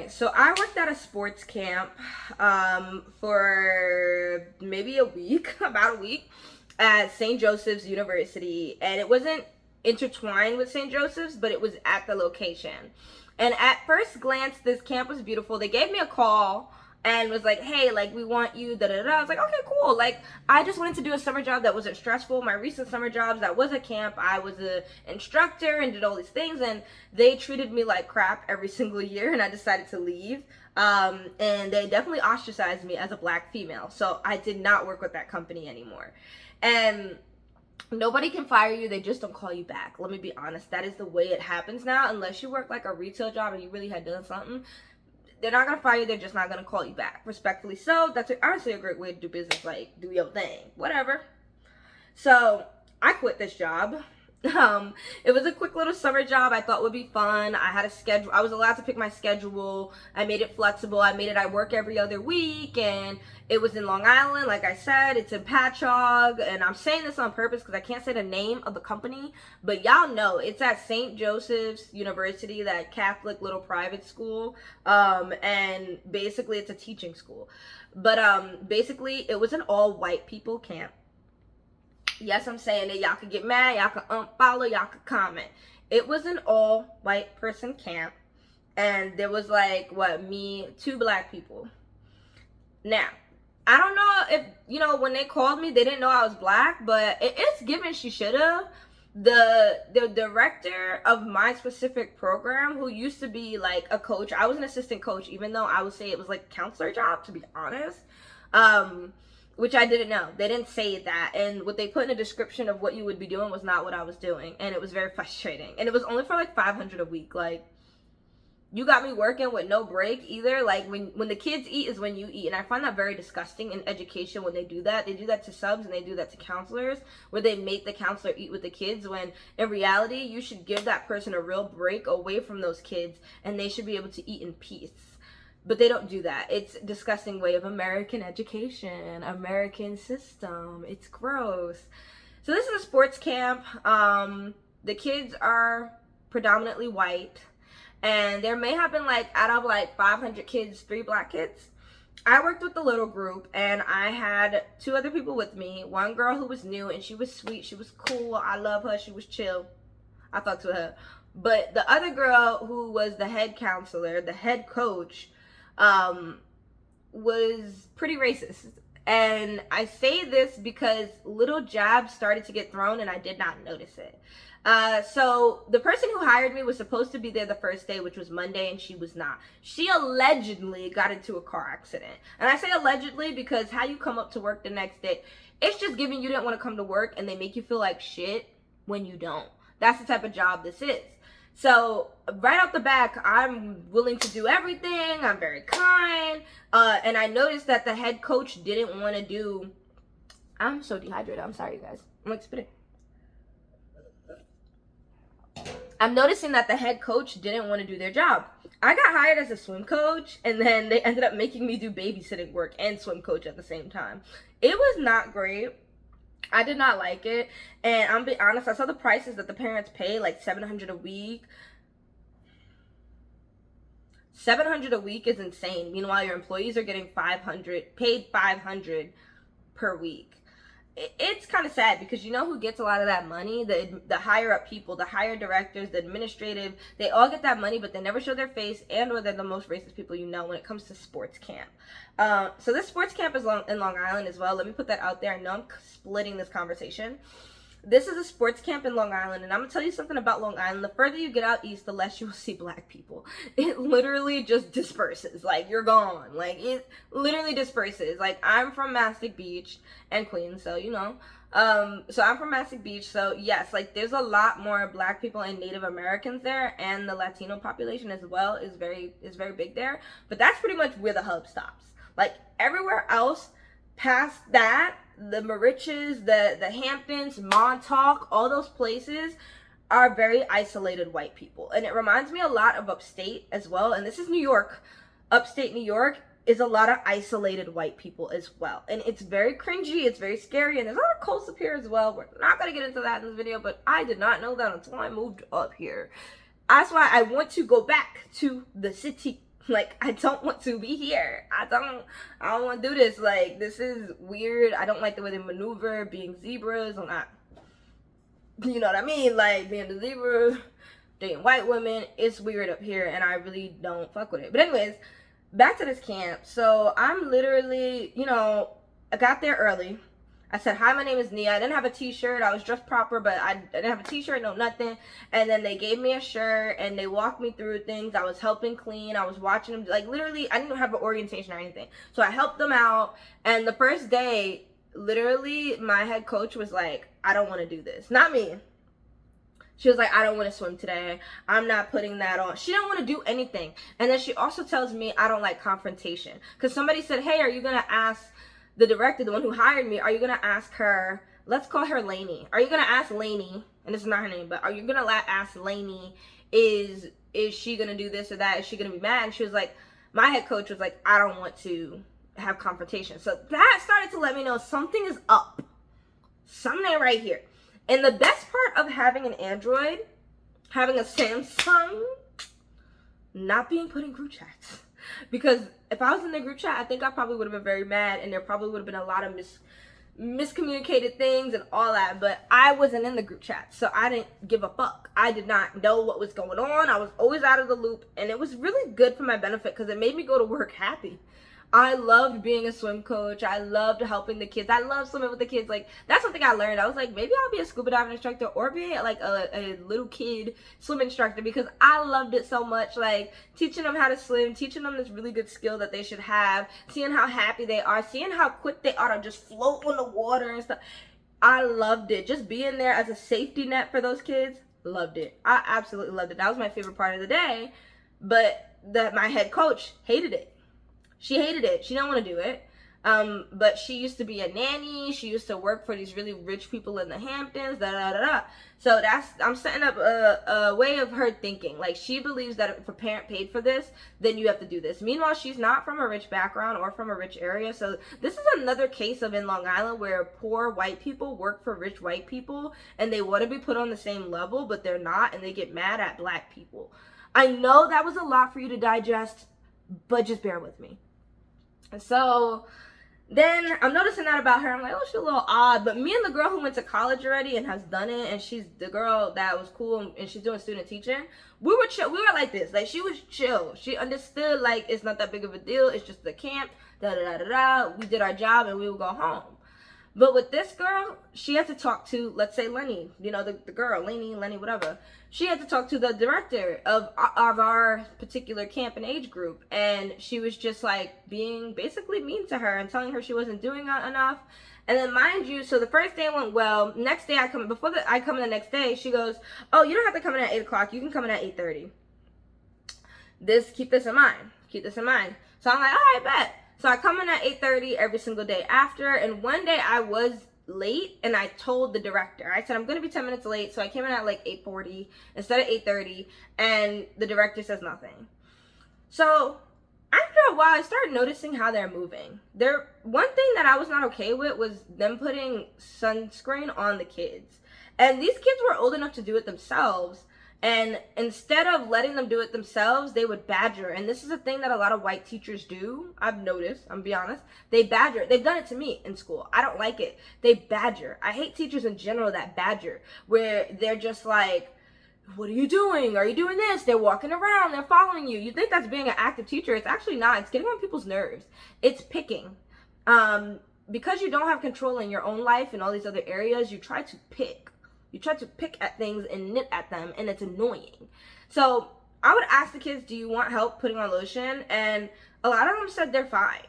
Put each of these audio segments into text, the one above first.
So I worked at a sports camp for maybe a week, about a week, at St. Joseph's University, and it wasn't intertwined with St. Joseph's, but it was at the location. And at first glance, this camp was beautiful. They gave me a call and was like, hey, like, we want you, da da da. I was like, okay, cool. Like, I just wanted to do a summer job that wasn't stressful. My recent summer jobs, that was a camp. I was an instructor and did all these things, and they treated me like crap every single year, and I decided to leave. And they definitely ostracized me as a black female. So I did not work with that company anymore. And nobody can fire you, they just don't call you back. Let me be honest, that is the way it happens now. Unless you work like a retail job and you really had done something, they're not gonna fire you, they're just not gonna call you back. Respectfully so, that's honestly a great way to do business. Like, do your thing, whatever. So I quit this job. It was a quick little summer job I thought would be fun. I had a schedule. I was allowed to pick my schedule. I made it flexible. I work every other week, and it was in Long Island. Like I said, it's in Patchogue, and I'm saying this on purpose because I can't say the name of the company, but y'all know it's at St. Joseph's University, that Catholic little private school, and basically it's a teaching school. But basically it was an all white people camp. Yes, I'm saying that y'all could get mad, y'all could unfollow, y'all could comment. It was an all white person camp, and there was like, me, 2 black people. Now, I don't know if, when they called me, they didn't know I was black, but it's given she should have. The director of my specific program, who used to be like a coach, I was an assistant coach, even though I would say it was like a counselor job, to be honest. Which I didn't know. They didn't say that. And what they put in the description of what you would be doing was not what I was doing. And it was very frustrating. And it was only for like $500 a week. Like, you got me working with no break either. Like, when the kids eat is when you eat. And I find that very disgusting in education when they do that. They do that to subs and they do that to counselors, where they make the counselor eat with the kids, when in reality, you should give that person a real break away from those kids, and they should be able to eat in peace. But they don't do that. It's a disgusting way of American education, American system. It's gross. So this is a sports camp. The kids are predominantly white. And there may have been like, out of like 500 kids, 3 black kids. I worked with the little group, and I had 2 other people with me. One girl who was new, and she was sweet. She was cool. I love her. She was chill. I fucked with her. But the other girl, who was the head counselor, the head coach, was pretty racist. And I say this because little jabs started to get thrown, and I did not notice it. So the person who hired me was supposed to be there the first day, which was Monday, and she was not. She allegedly got into a car accident. And I say allegedly because how you come up to work the next day, it's just giving you didn't want to come to work, and they make you feel like shit when you don't. That's the type of job this is. So right off the back, I'm willing to do everything. I'm very kind. And I noticed that the head coach didn't want to do... I'm so dehydrated. I'm sorry, you guys. I'm like spitting. I'm noticing that the head coach didn't want to do their job. I got hired as a swim coach, and then they ended up making me do babysitting work and swim coach at the same time. It was not great. I did not like it, and I'm being honest, I saw the prices that the parents pay, like $700 a week. $700 a week is insane. Meanwhile, your employees are getting paid $500 per week. It's kind of sad, because you know who gets a lot of that money? The higher up people, the higher directors, the administrative, they all get that money, but they never show their face, and or they're the most racist people you know when it comes to sports camp. So this sports camp is in Long Island as well. Let me put that out there. I know I'm splitting this conversation. This is a sports camp in Long Island, and I'm going to tell you something about Long Island. The further you get out east, the less you will see black people. It literally just disperses. Like, you're gone. Like, it literally disperses. Like, I'm from Mastic Beach and Queens, so, so I'm from Mastic Beach, so yes, like, there's a lot more black people and Native Americans there, and the Latino population as well is very big there. But that's pretty much where the hub stops. Like, everywhere else past that, the Mauritius, the Hamptons, Montauk, all those places are very isolated white people. And it reminds me a lot of upstate as well. And this is New York. Upstate New York is a lot of isolated white people as well. And it's very cringy. It's very scary. And there's a lot of cults up here as well. We're not going to get into that in this video, but I did not know that until I moved up here. That's why I want to go back to the city. Like, I don't want to be here. I don't want to do this. Like, this is weird. I don't like the way they maneuver, being zebras. I'm not, you know what I mean? Like, being a zebra, dating white women, it's weird up here, and I really don't fuck with it. But anyways, back to this camp. So I'm literally, I got there early. I said, hi, my name is Nia. I didn't have a t-shirt. I was dressed proper, but I didn't have a t-shirt, no nothing. And then they gave me a shirt, and they walked me through things. I was helping clean. I was watching them. Like, literally, I didn't have an orientation or anything. So I helped them out. And the first day, literally, my head coach was like, I don't want to do this. Not me. She was like, I don't want to swim today. I'm not putting that on. She don't want to do anything. And then she also tells me I don't like confrontation. Because somebody said, hey, are you going to ask the director, the one who hired me, are you going to ask her, let's call her Lainey. Are you going to ask Lainey, and this is not her name, but are you going to ask Lainey, is she going to do this or that? Is she going to be mad? And she was like, my head coach was like, I don't want to have confrontation. So that started to let me know something is up. Something right here. And the best part of having an Android, having a Samsung, not being put in group chats. Because if I was in the group chat, I think I probably would have been very mad, and there probably would have been a lot of miscommunicated things and all that. But I wasn't in the group chat, so I didn't give a fuck. I did not know what was going on. I was always out of the loop, and it was really good for my benefit because it made me go to work happy. I loved being a swim coach. I loved helping the kids. I love swimming with the kids. Like, that's something I learned. I was like, maybe I'll be a scuba diving instructor or be like a little kid swim instructor, because I loved it so much. Like, teaching them how to swim, teaching them this really good skill that they should have, seeing how happy they are, seeing how quick they are to just float on the water and stuff. I loved it. Just being there as a safety net for those kids, loved it. I absolutely loved it. That was my favorite part of the day. But my head coach hated it. She hated it. She didn't want to do it. But she used to be a nanny. She used to work for these really rich people in the Hamptons. So I'm setting up a way of her thinking. Like, she believes that if a parent paid for this, then you have to do this. Meanwhile, she's not from a rich background or from a rich area. So this is another case of in Long Island where poor white people work for rich white people, and they want to be put on the same level, but they're not, and they get mad at black people. I know that was a lot for you to digest, but just bear with me. So then I'm noticing that about her. I'm like, oh, she's a little odd. But me and the girl who went to college already and has done it, and she's the girl that was cool, and she's doing student teaching, we were chill. We were like this. Like, she was chill. She understood, like, it's not that big of a deal. It's just the camp. We did our job, and we would go home. But with this girl, she had to talk to, let's say, Lenny, the girl, Lenny, whatever. She had to talk to the director of our particular camp and age group. And she was just like being basically mean to her and telling her she wasn't doing enough. And then, mind you, so the first day went well. Next day I come in the next day, she goes, oh, you don't have to come in at 8 o'clock. You can come in at 8:30. Keep this in mind. So I'm like, all right, bet. So I come in at 8:30 every single day after, and one day I was late, and I told the director. I said, I'm going to be 10 minutes late, so I came in at like 8:40 instead of 8:30, and the director says nothing. So after a while, I started noticing how they're moving. One thing that I was not okay with was them putting sunscreen on the kids. And these kids were old enough to do it themselves, and instead of letting them do it themselves, they would badger. And this is a thing that a lot of white teachers do. I've noticed, I'm gonna be honest. They badger. They've done it to me in school. I don't like it. They badger. I hate teachers in general that badger, where they're just like, what are you doing? Are you doing this? They're walking around. They're following you. You think that's being an active teacher. It's actually not. It's getting on people's nerves. It's picking. Because you don't have control in your own life and all these other areas, you try to pick. You try to pick at things and nit at them, and it's annoying. So I would ask the kids, do you want help putting on lotion? And a lot of them said they're fine.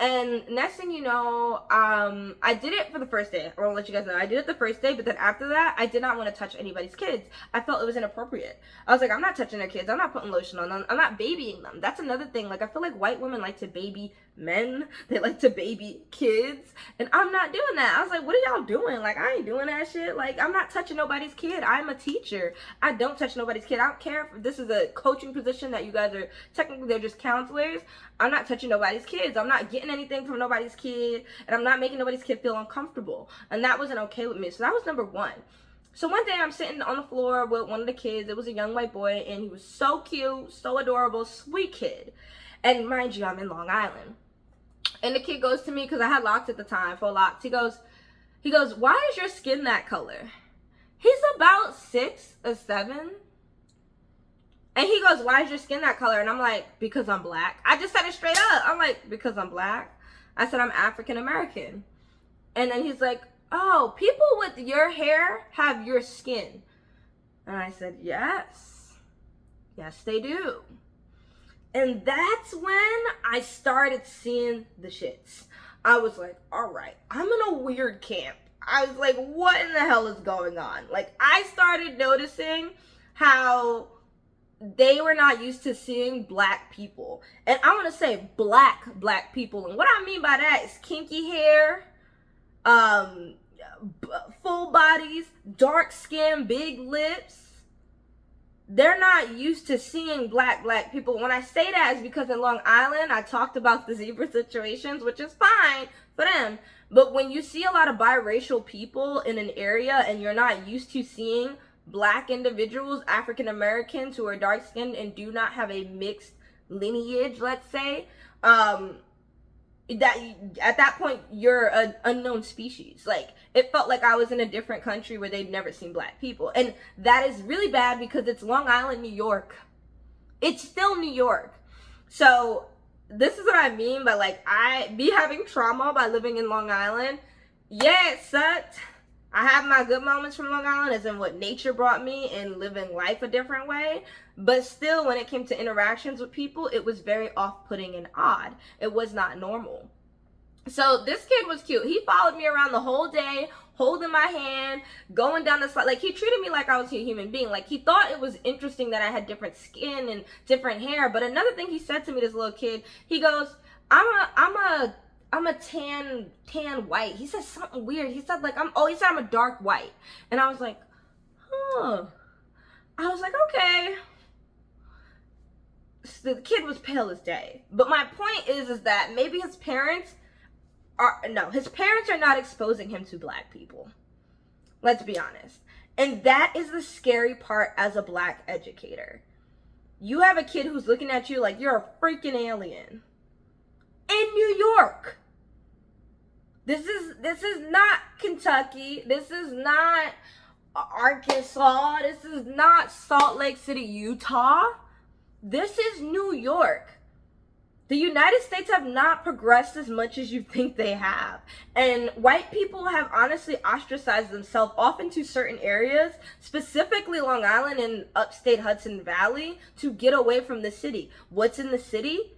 And next thing you know, I did it for the first day. I want to let you guys know. I did it the first day, but then after that, I did not want to touch anybody's kids. I felt it was inappropriate. I was like, I'm not touching their kids. I'm not putting lotion on them. I'm not babying them. That's another thing. Like, I feel like white women like to baby men. They like to baby kids. And I'm not doing that. I was like, what are y'all doing? Like, I ain't doing that shit. Like, I'm not touching nobody's kid. I'm a teacher. I don't touch nobody's kid. I don't care if this is a coaching position that you guys are, technically they're just counselors. I'm not touching nobody's kids. I'm not getting anything from nobody's kid, and I'm not making nobody's kid feel uncomfortable. And that wasn't okay with me. So that was number one. So one day I'm sitting on the floor with one of the kids. It was a young white boy, and he was so cute, so adorable, sweet kid. And mind you, I'm in Long Island. And the kid goes to me, because I had locks at the time, full locks. He goes, why is your skin that color? He's about 6 or 7. And he goes, why is your skin that color? And I'm like, because I'm black. I just said it straight up. I'm like, because I'm black. I said, I'm African American. And then he's like, oh, people with your hair have your skin. And I said, yes. Yes, they do. And that's when I started seeing the shits. I was like, all right, I'm in a weird camp. I was like, what in the hell is going on? Like, I started noticing how they were not used to seeing black people. And I want to say black people. And what I mean by that is kinky hair, full bodies, dark skin, big lips. They're not used to seeing black people. When I say that, is because in Long Island, I talked about the zebra situations, which is fine for them. But when you see a lot of biracial people in an area and you're not used to seeing black individuals, African Americans who are dark skinned and do not have a mixed lineage, let's say, that at that point you're an unknown species. Like, it felt like I was in a different country where they'd never seen black people. And that is really bad because it's Long Island, New York. It's still New York. So this is what I mean by, like, me having trauma by living in Long Island. Yeah, it sucked. I have my good moments from Long Island, as in what nature brought me and living life a different way. But still, when it came to interactions with people, it was very off-putting and odd. It was not normal. So this kid was cute. He followed me around the whole day, holding my hand, going down the slide. Like, he treated me like I was a human being. Like, he thought it was interesting that I had different skin and different hair. But another thing he said to me, this little kid, he goes, I'm a tan white. He said something weird. He said, like, he said I'm a dark white. And I was like, huh. I was like, okay. So the kid was pale as day. But my point is that maybe his parents are not exposing him to black people. Let's be honest. And that is the scary part as a black educator. You have a kid who's looking at you like you're a freaking alien. In New York. This is not Kentucky. This is not Arkansas. This is not Salt Lake City, Utah. This is New York. The United States have not progressed as much as you think they have. And white people have honestly ostracized themselves off into certain areas, specifically Long Island and upstate Hudson Valley, to get away from the city. What's in the city?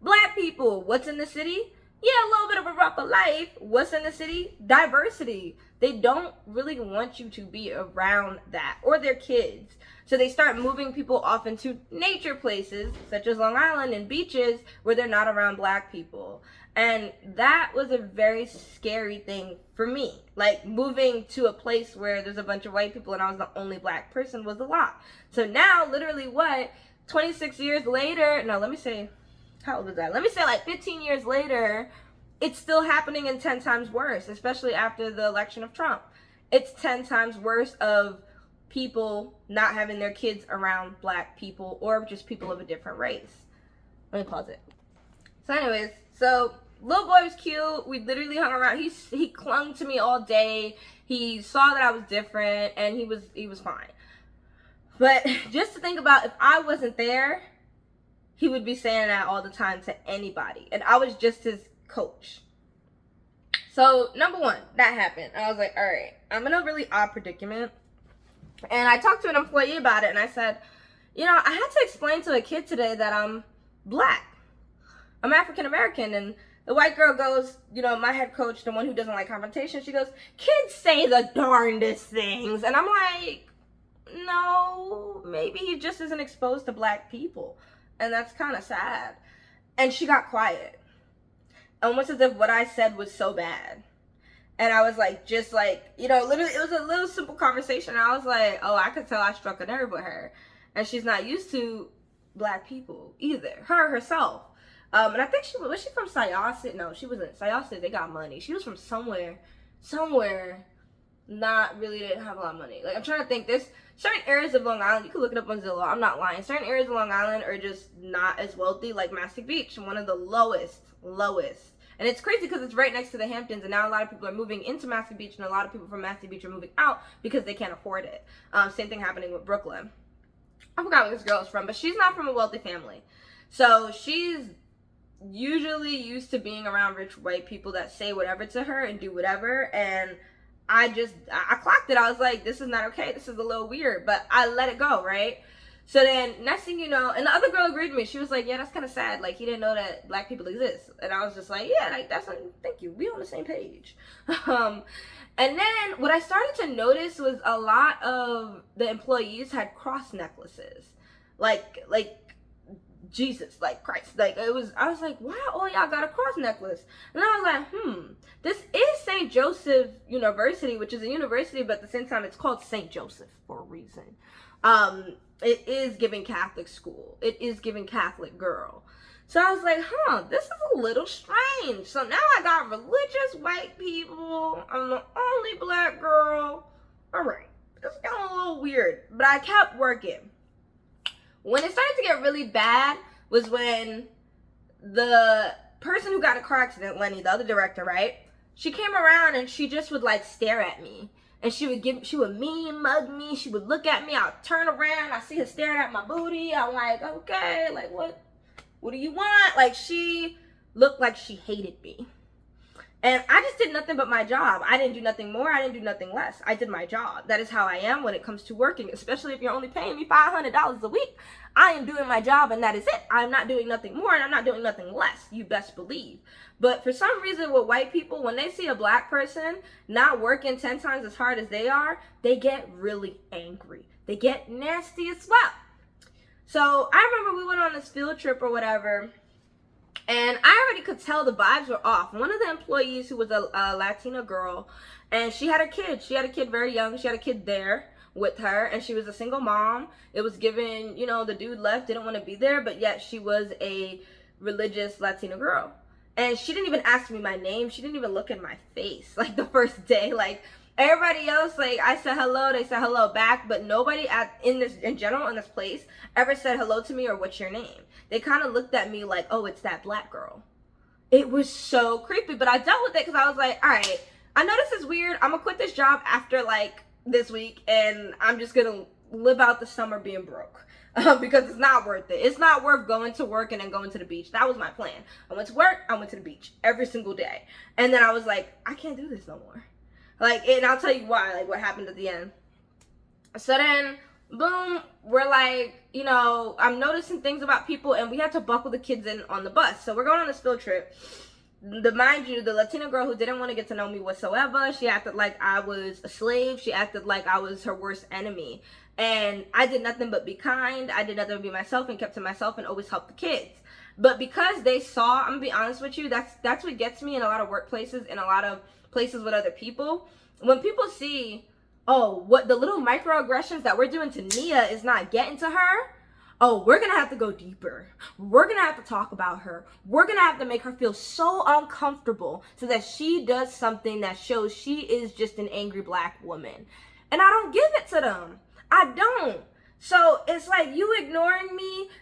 Black people. What's in the city? Yeah, a little bit of a rougher life. What's in the city? Diversity. They don't really want you to be around that, or their kids. So they start moving people off into nature places, such as Long Island and beaches, where they're not around black people. And that was a very scary thing for me. Like, moving to a place where there's a bunch of white people and I was the only black person was a lot. So now, literally 26 years later, no, let me say, how old was that? Let me say like 15 years later, it's still happening and 10 times worse, especially after the election of Trump. It's 10 times worse of people not having their kids around black people or just people of a different race. Let me pause it. So anyways, little boy was cute. We literally hung around. He clung to me all day. He saw that I was different and he was fine. But just to think about, if I wasn't there, he would be saying that all the time to anybody. And I was just his coach. So, number one, that happened. I was like, all right, I'm in a really odd predicament. And I talked to an employee about it, and I said, I had to explain to a kid today that I'm black. I'm African American. And the white girl goes, my head coach, the one who doesn't like confrontation, she goes, kids say the darndest things. And I'm like, no, maybe he just isn't exposed to black people. And that's kind of sad. And she got quiet. Almost as if what I said was so bad. And I was like, literally, it was a little simple conversation. I was like, oh, I could tell I struck a nerve with her. And she's not used to black people either. Herself. And I think was she from Syosset? No, she wasn't. Syosset, they got money. She was from somewhere not really didn't have a lot of money. Like, I'm trying to think. There's certain areas of Long Island, you can look it up on Zillow, I'm not lying. Certain areas of Long Island are just not as wealthy, like Mastic Beach, one of the lowest. And it's crazy because it's right next to the Hamptons, and now a lot of people are moving into Mastic Beach, and a lot of people from Mastic Beach are moving out because they can't afford it. Same thing happening with Brooklyn. I forgot where this girl is from, but she's not from a wealthy family. So she's usually used to being around rich white people that say whatever to her and do whatever, and I clocked it. I was like, this is not okay. This is a little weird, but I let it go, right? So then next thing you know, and the other girl agreed with me. She was like, yeah, that's kind of sad. Like, he didn't know that black people exist. And I was just like, yeah, like, thank you. We on the same page. And then what I started to notice was a lot of the employees had cross necklaces. Like Jesus, like Christ. Like, I was like, wow, all y'all got a cross necklace. And I was like, this is St. Joseph University, which is a university, but at the same time, it's called St. Joseph for a reason. It is giving Catholic school. It is giving Catholic girl. So I was like, this is a little strange. So now I got religious white people. I'm the only black girl. All right, it's got a little weird, but I kept working. When it started to get really bad was when the person who got in a car accident, Lenny, the other director, right? She came around and she just would like stare at me. And she would mean mug me. She would look at me. I'd turn around. I see her staring at my booty. I'm like, okay, like what do you want? Like, she looked like she hated me. And I just did nothing but my job. I didn't do nothing more. I didn't do nothing less. I did my job. That is how I am when it comes to working, especially if you're only paying me $500 a week. I am doing my job and that is it. I'm not doing nothing more and I'm not doing nothing less. You best believe. But for some reason with white people, when they see a black person not working 10 times as hard as they are, they get really angry. They get nasty as well. So I remember we went on this field trip or whatever, and I already could tell the vibes were off. One of the employees, who was a Latina girl, and she had a kid. She had a kid very young. She had a kid there with her, and she was a single mom. It was given, the dude left, didn't want to be there, but yet she was a religious Latina girl. And she didn't even ask me my name. She didn't even look in my face, like, the first day. Like, everybody else, like, I said hello, they said hello back, but nobody in this place ever said hello to me or what's your name. They kind of looked at me like, oh, it's that black girl. It was so creepy, but I dealt with it because I was like, all right, I know this is weird. I'm gonna quit this job after like this week, and I'm just gonna live out the summer being broke. Because it's not worth it. It's not worth going to work and then going to the beach. That was my plan. I went to work, I went to the beach every single day. And then I was like, I can't do this no more. Like, and I'll tell you why, like what happened at the end. So then, boom, we're like, I'm noticing things about people, and we had to buckle the kids in on the bus. So we're going on this field trip. Mind you, the Latina girl who didn't want to get to know me whatsoever, she acted like I was a slave. She acted like I was her worst enemy. And I did nothing but be kind. I did nothing but be myself and kept to myself and always helped the kids. But because they saw, I'm gonna be honest with you, that's what gets me in a lot of workplaces, in a lot of places with other people. When people see, oh, what the little microaggressions that we're doing to Nia is not getting to her, oh, we're gonna have to go deeper. We're gonna have to talk about her. We're gonna have to make her feel so uncomfortable so that she does something that shows she is just an angry black woman. And I don't give it to them. I don't. So it's like you ignoring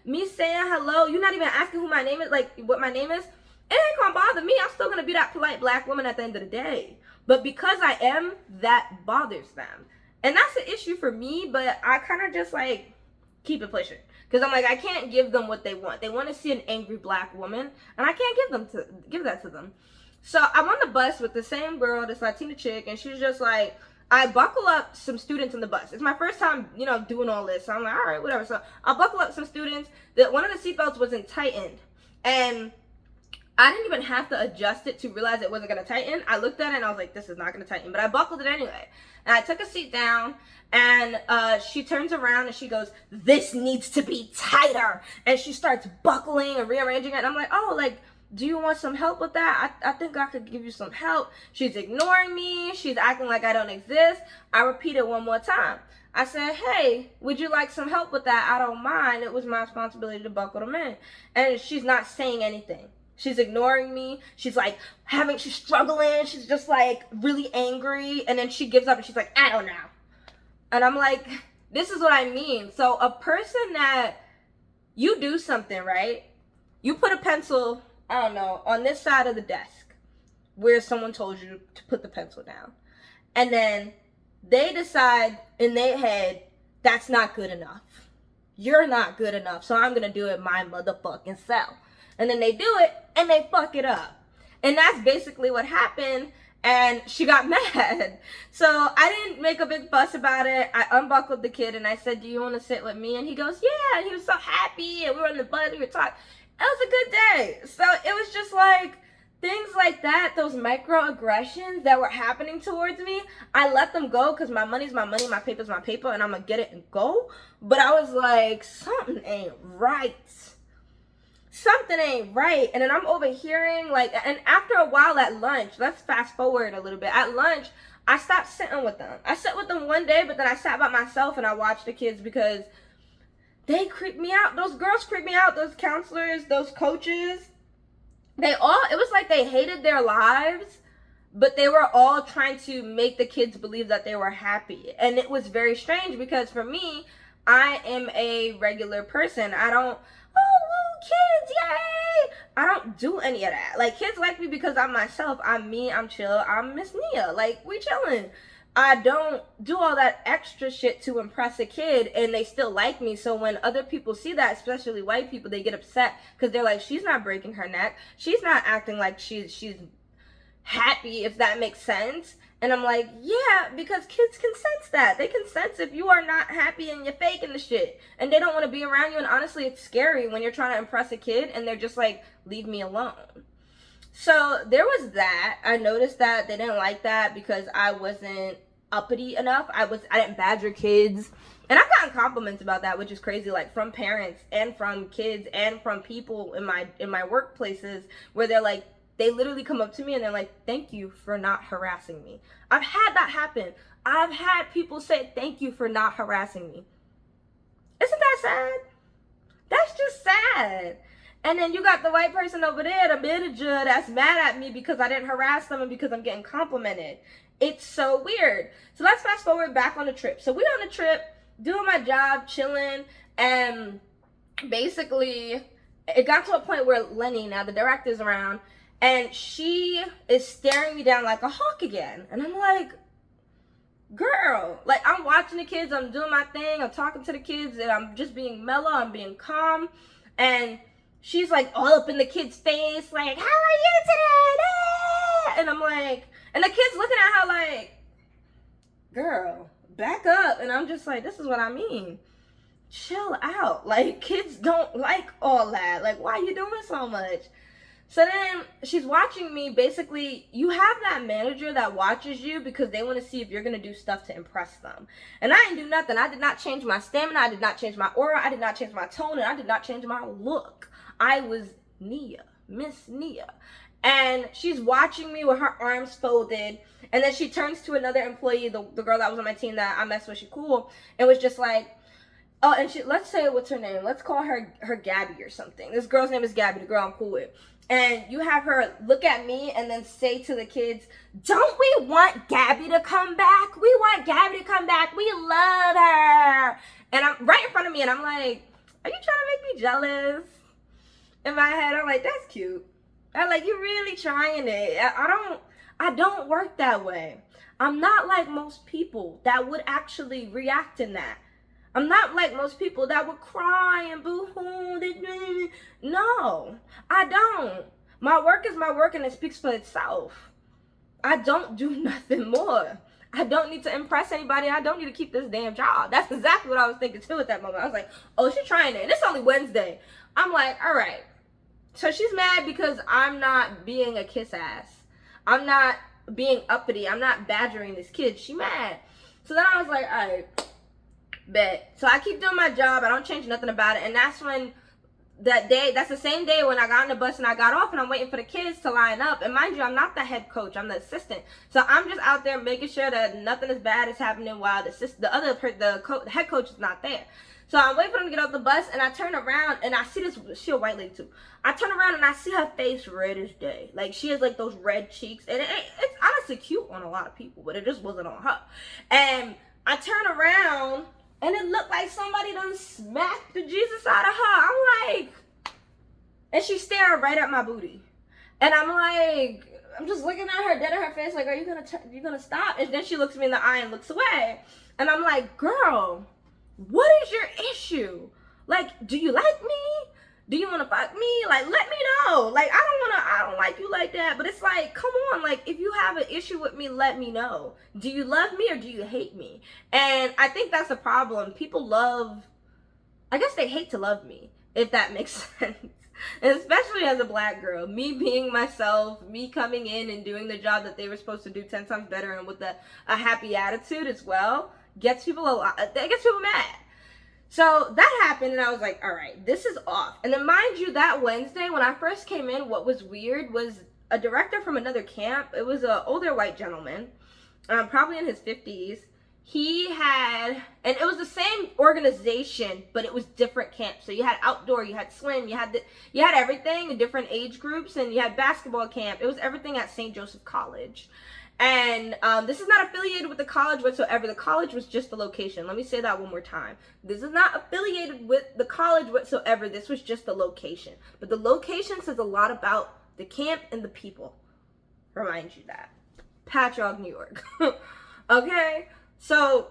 me saying hello, you're not even asking who my name is, like what my name is. It ain't gonna bother me. I'm still gonna be that polite black woman at the end of the day. But because I am, that bothers them. And that's an issue for me, but I kind of just like keep it pushing. Because I'm like, I can't give them what they want. They want to see an angry black woman, and I can't give that to them. So I'm on the bus with the same girl, this Latina chick, and she's just like, I buckle up some students on the bus. It's my first time, doing all this. So I'm like, all right, whatever. So I'll buckle up some students. One of the seatbelts wasn't tightened. And I didn't even have to adjust it to realize it wasn't going to tighten. I looked at it and I was like, this is not going to tighten. But I buckled it anyway. And I took a seat down, and she turns around and she goes, this needs to be tighter. And she starts buckling and rearranging it. And I'm like, oh, like, do you want some help with that? I think I could give you some help. She's ignoring me. She's acting like I don't exist. I repeat it one more time. I said, hey, would you like some help with that? I don't mind. It was my responsibility to buckle them in. And she's not saying anything. She's ignoring me. She's like she's struggling. She's just like really angry. And then she gives up and she's like, I don't know. And I'm like, this is what I mean. So a person that you do something, right? You put a pencil, I don't know, on this side of the desk where someone told you to put the pencil down. And then they decide in their head, that's not good enough. You're not good enough, so I'm going to do it my motherfucking self. And then they do it, and they fuck it up. And that's basically what happened, and she got mad. So I didn't make a big fuss about it. I unbuckled the kid, and I said, do you want to sit with me? And he goes, yeah. And he was so happy, and we were on the bus, we were talking. It was a good day. So it was just like, things like that, those microaggressions that were happening towards me, I let them go because my money's my money, my paper's my paper, and I'm going to get it and go. But I was like, something ain't right. Something ain't right. And then I'm overhearing, like, and after a while at lunch, let's fast forward a little bit. At lunch, I stopped sitting with them. I sat with them one day, but then I sat by myself and I watched the kids because they creep me out. Those girls creep me out. Those counselors, those coaches. It was like they hated their lives, but they were all trying to make the kids believe that they were happy. And it was very strange because for me, I am a regular person. I don't, kids, yay! I don't do any of that. Like, kids like me because I'm myself. I'm me, I'm chill, I'm Miss Nia. Like, we chilling. I don't do all that extra shit to impress a kid, and they still like me. So when other people see that, especially white people, they get upset because they're like, she's not breaking her neck. She's not acting like she's happy, if that makes sense. And I'm like, yeah, because kids can sense that. They can sense if you are not happy and you're faking the shit. And they don't want to be around you. And honestly, it's scary when you're trying to impress a kid and they're just like, leave me alone. So there was that. I noticed that they didn't like that because I wasn't uppity enough. I didn't badger kids. And I've gotten compliments about that, which is crazy, like from parents and from kids and from people in my workplaces where they're like, they literally come up to me and they're like, thank you for not harassing me. I've had that happen. I've had people say, thank you for not harassing me. Isn't that sad? That's just sad. And then you got the white person over there, the manager, that's mad at me because I didn't harass them and because I'm getting complimented. It's so weird. So let's fast forward back on the trip. So we on the trip, doing my job, chilling, and basically it got to a point where Lenny, now the director's around, and she is staring me down like a hawk again. And I'm like, girl, like I'm watching the kids, I'm doing my thing, I'm talking to the kids, and I'm just being mellow, I'm being calm. And she's like all up in the kid's face, like, how are you today? Ah! And I'm like, and the kid's looking at her like, girl, back up. And I'm just like, this is what I mean. Chill out. Like, kids don't like all that. Like, why are you doing so much? So then she's watching me. Basically, you have that manager that watches you because they want to see if you're going to do stuff to impress them. And I didn't do nothing. I did not change my stamina. I did not change my aura. I did not change my tone. And I did not change my look. I was Nia, Miss Nia. And she's watching me with her arms folded. And then she turns to another employee, the girl that was on my team that I messed with, she cool, and was just like, oh, and she, let's say, what's her name? Let's call her Gabby or something. This girl's name is Gabby, the girl I'm cool with. And you have her look at me and then say to the kids, don't we want Gabby to come back? We want Gabby to come back. We love her. And I'm right in front of me and I'm like, are you trying to make me jealous? In my head, I'm like, that's cute. I'm like, you're really trying it. I don't work that way. I'm not like most people that would actually react in that. I'm not like most people that would cry and boo-hoo. No, I don't. My work is my work and it speaks for itself. I don't do nothing more. I don't need to impress anybody. I don't need to keep this damn job. That's exactly what I was thinking too at that moment. I was like, oh, she's trying it. And it's only Wednesday. I'm like, all right. So she's mad because I'm not being a kiss ass. I'm not being uppity. I'm not badgering this kid. She mad. So then I was like, all right. Bet. So I keep doing my job. I don't change nothing about it. And that's when that day, that's the same day when I got on the bus and I got off and I'm waiting for the kids to line up. And mind you, I'm not the head coach. I'm the assistant. So I'm just out there making sure that nothing as bad is happening while the head coach is not there. So I'm waiting for them to get off the bus, and I turn around, and I see this, she a white lady too. I turn around, and I see her face red as day. Like, she has, like, those red cheeks, and it's honestly cute on a lot of people, but it just wasn't on her. And I turn around, and it looked like somebody done smacked the Jesus out of her. I'm like, and she's staring right at my booty. And I'm like, I'm just looking at her, dead in her face, like, are you gonna stop? And then she looks me in the eye and looks away. And I'm like, girl, what is your issue? Like, do you like me? Do you want to fuck me? Like, let me know. Like, I don't like you like that. But it's like, come on. Like, if you have an issue with me, let me know. Do you love me or do you hate me? And I think that's a problem. People love, I guess they hate to love me, if that makes sense. And especially as a black girl, me being myself, me coming in and doing the job that they were supposed to do 10 times better and with a happy attitude as well, gets people mad. So that happened, and I was like, all right, this is off. And then mind you, that Wednesday when I first came in, what was weird was a director from another camp. It was an older white gentleman, probably in his 50s. He had, and it was the same organization, but it was different camps. So you had outdoor, you had swim, you had everything in different age groups, and you had basketball camp. It was everything at St. Joseph College. And this is not affiliated with the college whatsoever. The college was just the location. Let me say that one more time. This is not affiliated with the college whatsoever. This was just the location. But the location says a lot about the camp and the people. Remind you that. Patchogue, New York. Okay? So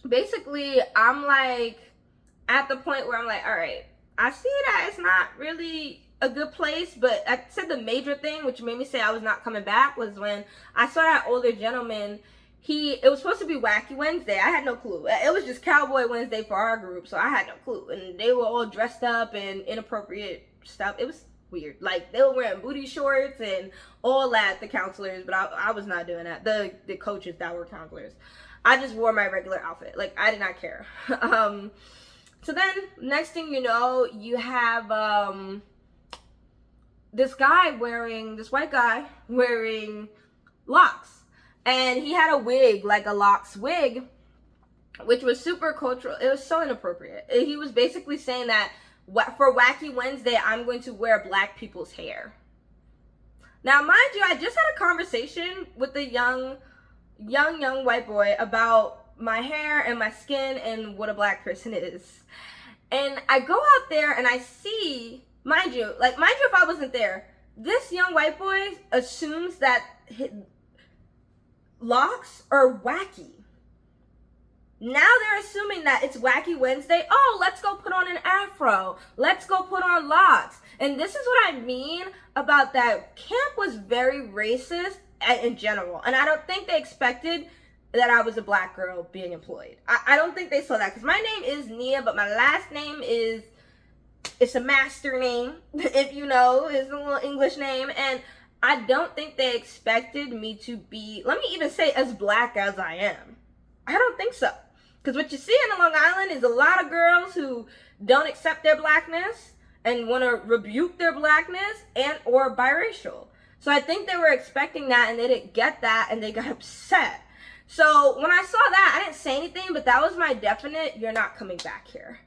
basically, I'm like at the point where I'm like, all right, I see that it's not really a good place, but I said the major thing which made me say I was not coming back was when I saw that older gentleman. It was supposed to be Wacky Wednesday. I had no clue. It was just Cowboy Wednesday for our group, so I had no clue. And they were all dressed up in inappropriate stuff. It was weird. Like, they were wearing booty shorts and all that, the counselors, but I was not doing that. The coaches that were counselors. I just wore my regular outfit. Like, I did not care. So then, next thing you know, you have this white guy wearing locks. And he had a wig, like a locks wig, which was super cultural. It was so inappropriate. He was basically saying that for Wacky Wednesday, I'm going to wear black people's hair. Now, mind you, I just had a conversation with a young white boy about my hair and my skin and what a black person is. And I go out there and I see, mind you, if I wasn't there, this young white boy assumes that locks are wacky. Now they're assuming that it's Wacky Wednesday. Oh, let's go put on an afro. Let's go put on locks. And this is what I mean about that. Camp was very racist in general. And I don't think they expected that I was a black girl being employed. I don't think they saw that. Because my name is Nia, but my last name it's a master name, if you know. It's a little English name. And I don't think they expected me to be, let me even say, as black as I am. I don't think so. Because what you see in Long Island is a lot of girls who don't accept their blackness and want to rebuke their blackness and or biracial. So I think they were expecting that and they didn't get that and they got upset. So when I saw that, I didn't say anything, but that was my definite, you're not coming back here.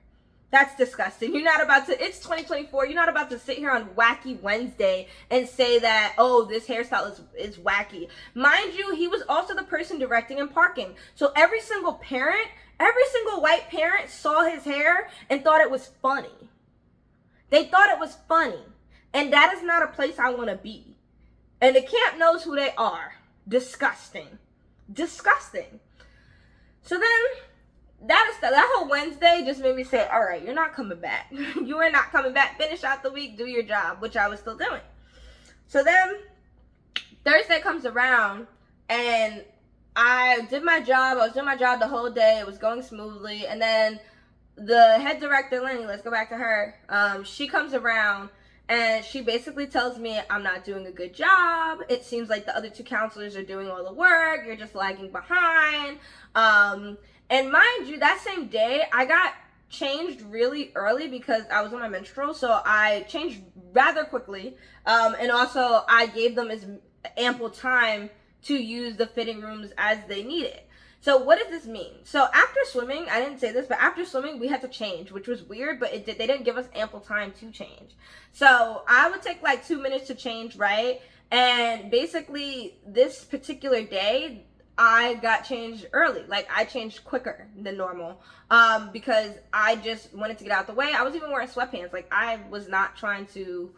That's disgusting. You're not about to, it's 2024, you're not about to sit here on Wacky Wednesday and say that, oh, this hairstyle is wacky. Mind you, he was also the person directing and parking. So every single white parent saw his hair and thought it was funny. They thought it was funny. And that is not a place I want to be. And the camp knows who they are. Disgusting. Disgusting. So then, that whole Wednesday just made me say, all right, you're not coming back. You are not coming back. Finish out the week, do your job, which I was still doing. So then Thursday comes around and I did my job. I was doing my job the whole day. It was going smoothly. And then the head director, Lenny, let's go back to her. She comes around and she basically tells me I'm not doing a good job. It seems like the other two counselors are doing all the work. You're just lagging behind. And mind you, that same day, I got changed really early because I was on my menstrual. So I changed rather quickly. And also, I gave them as ample time to use the fitting rooms as they needed. So what does this mean? So after swimming, I didn't say this, but after swimming, we had to change, which was weird, but they didn't give us ample time to change. So I would take like 2 minutes to change, right? And basically this particular day, I got changed early. Like I changed quicker than normal because I just wanted to get out the way. I was even wearing sweatpants. Like I was not trying to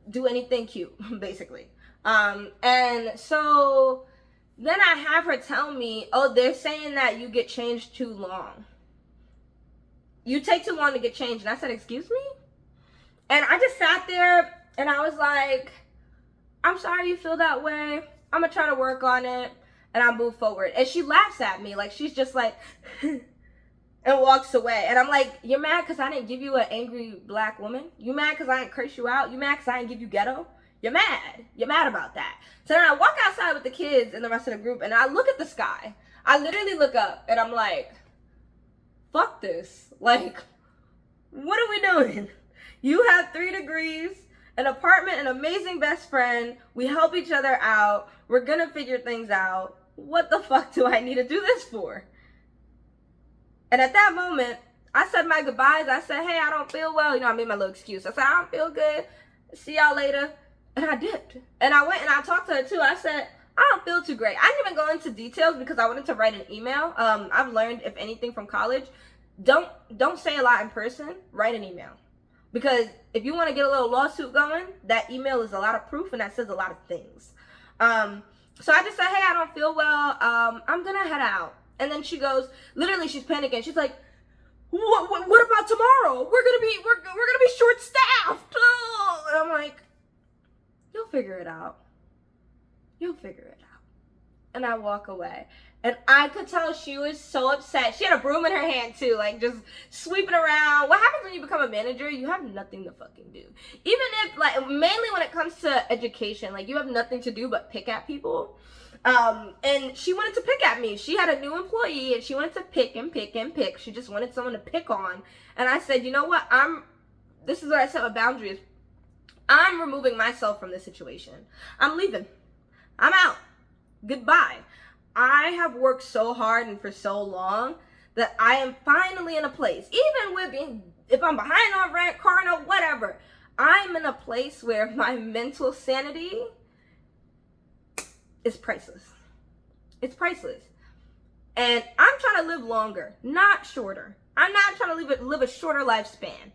do anything cute, basically. And so then I have her tell me, oh, they're saying that you get changed too long. You take too long to get changed. And I said, excuse me? And I just sat there and I was like, I'm sorry you feel that way. I'm going to try to work on it. And I move forward. And she laughs at me. Like, she's just like, and walks away. And I'm like, you're mad because I didn't give you an angry black woman? You mad because I didn't curse you out? You mad because I didn't give you ghetto? You're mad. You're mad about that. So then I walk outside with the kids and the rest of the group, and I look at the sky. I literally look up, and I'm like, fuck this. Like, what are we doing? You have 3 degrees, an apartment, an amazing best friend. We help each other out. We're going to figure things out. What the fuck do I need to do this for? And at that moment, I said my goodbyes. I said, hey, I don't feel well. You know, I made my little excuse. I said, I don't feel good. See y'all later. And I dipped. And I went and I talked to her too. I said, I don't feel too great. I didn't even go into details because I wanted to write an email. I've learned, if anything from college, don't say a lot in person. Write an email. Because if you want to get a little lawsuit going, that email is a lot of proof and that says a lot of things. So I just said, hey, I don't feel well. I'm going to head out. And then she goes, literally, she's panicking. She's like, what about tomorrow? We're gonna be short staffed. Oh. And I'm like, you'll figure it out. You'll figure it out. And I walk away. And I could tell she was so upset. She had a broom in her hand too, like just sweeping around. What happens when you become a manager? You have nothing to fucking do. Even if, like, mainly when it comes to education, like you have nothing to do but pick at people. And she wanted to pick at me. She had a new employee and she wanted to pick and pick and pick. She just wanted someone to pick on. And I said, you know what? This is what I set my boundaries. I'm removing myself from this situation. I'm leaving. I'm out. Goodbye. I have worked so hard and for so long that I am finally in a place, even with if I'm behind on rent, car note, whatever, I'm in a place where my mental sanity is priceless. It's priceless. And I'm trying to live longer, not shorter. I'm not trying to live a shorter lifespan.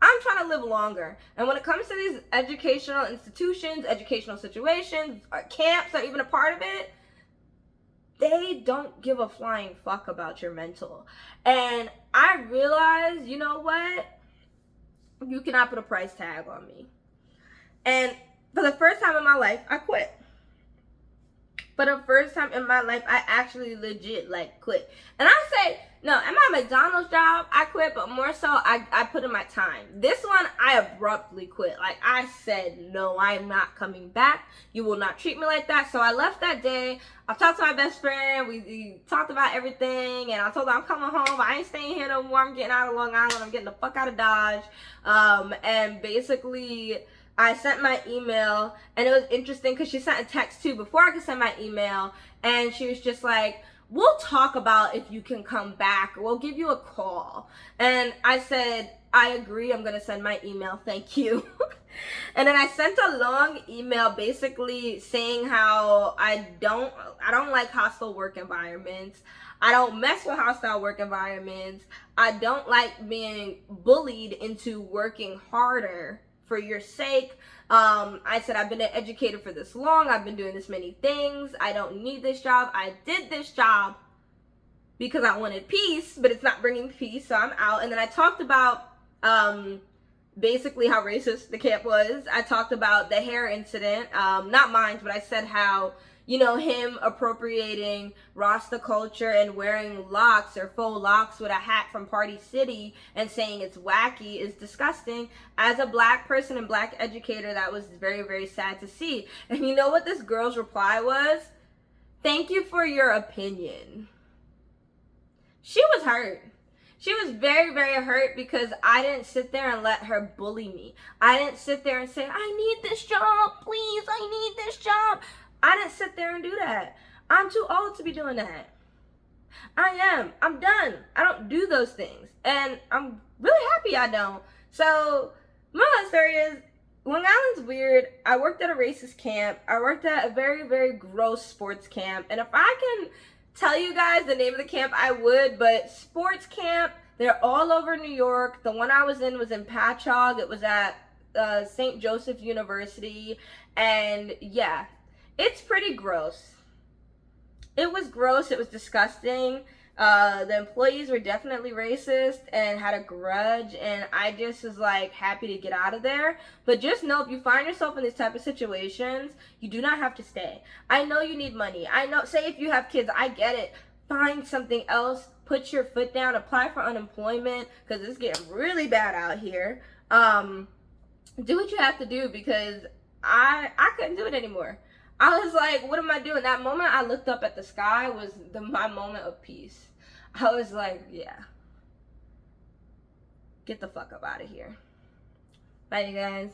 I'm trying to live longer. And when it comes to these educational institutions, educational situations, or camps are even a part of it, they don't give a flying fuck about your mental. And I realized, you know what? You cannot put a price tag on me. And for the first time in my life, I quit. For the first time in my life, I actually legit quit. And I say, no, at my McDonald's job, I quit, but more so, I put in my time. This one, I abruptly quit. Like, I said, no, I'm not coming back. You will not treat me like that. So I left that day. I talked to my best friend. We talked about everything, and I told her I'm coming home. I ain't staying here no more. I'm getting out of Long Island. I'm getting the fuck out of Dodge. And basically, I sent my email, and it was interesting because she sent a text too before I could send my email, and she was just like, we'll talk about if you can come back. We'll give you a call. And I said, I agree. I'm going to send my email. Thank you. And then I sent a long email basically saying how I don't like hostile work environments. I don't mess with hostile work environments. I don't like being bullied into working harder for your sake. I said, I've been an educator for this long. I've been doing this many things. I don't need this job. I did this job because I wanted peace, but it's not bringing peace, so I'm out. And then I talked about basically how racist the camp was. I talked about the hair incident, not mine, but I said how, you know, him appropriating Rasta culture and wearing locks or faux locks with a hat from Party City and saying it's wacky is disgusting. As a black person and black educator, that was very, very sad to see. And you know what this girl's reply was? Thank you for your opinion. She was hurt. She was very, very hurt because I didn't sit there and let her bully me. I didn't sit there and say, I need this job, please, I need this job. I didn't sit there and do that. I'm too old to be doing that. I'm done. I don't do those things. And I'm really happy I don't. So, my last story is Long Island's weird. I worked at a racist camp. I worked at a very, very gross sports camp. And if I can tell you guys the name of the camp, I would. But sports camp, they're all over New York. The one I was in was in Patchogue. It was at St. Joseph University. And yeah, it's pretty gross. It was gross. It was disgusting. The employees were definitely racist and had a grudge, and I just was like happy to get out of there. But just know, if you find yourself in these type of situations, you do not have to stay. I know you need money. I know, say if you have kids, I get it. Find something else. Put your foot down. Apply for unemployment, because it's getting really bad out here. Do what you have to do, because I couldn't do it anymore. I was like, what am I doing? That moment I looked up at the sky was my moment of peace. I was like, yeah, get the fuck up out of here. Bye, you guys.